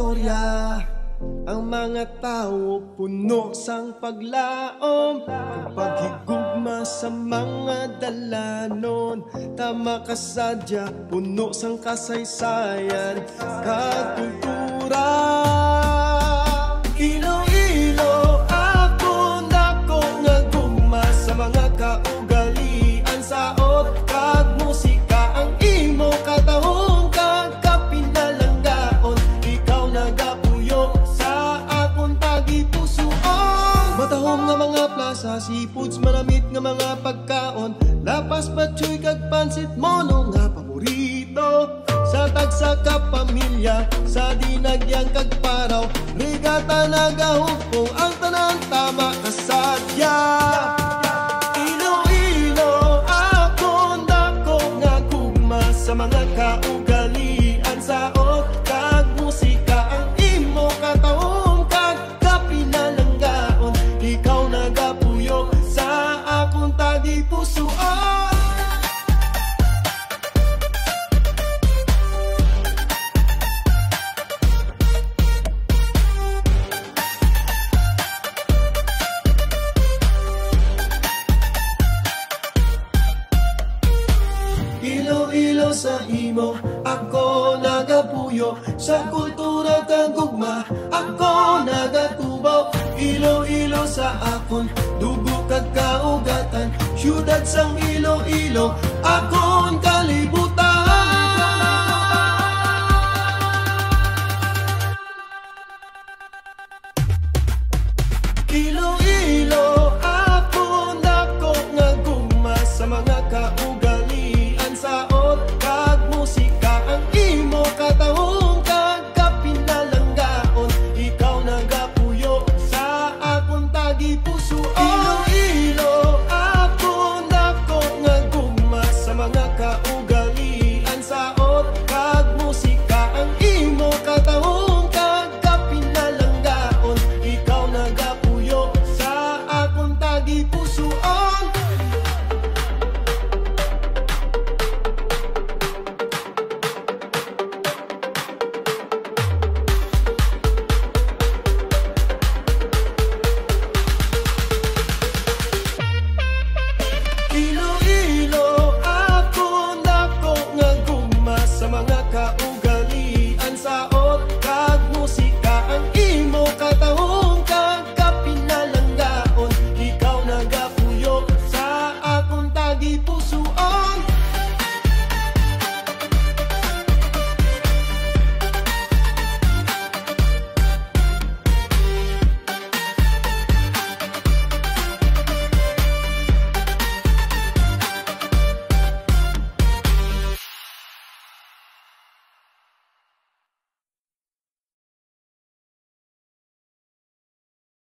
istorya. Ang mga tao puno sang paglaom, paghigugma sa mga dalanon. Tama kasadya, puno sang kasaysayan, kakultura. Iloilo ako nako nga gugma sa mga kaugalian sa kag musika. Ang imo katahong kag kapinalanggaon, ikaw nagapuyo sa akong tagipusoon. Matahom nga mga plaza, seafoods, maramit nga mga pagkaon, lapas patsoy kag pansit mono nga paborito. Sa tagsa ka pamilya, sa dinagyang kag paraw, regata nagahupong ang tanang tama kasadya. Iloilo ako nako nga gugma sa mga kaugalian sa kag musika. Ang imo katahong kag kapinalanggaon, ikaw nagapuyo sa akong tagipusoon. Iloilo sa imo, ako nagapuyo sa kultura kang gugma, ako nagatubaw. Iloilo sa akon, dugo kag kaugatan, syudad sang Iloilo, ako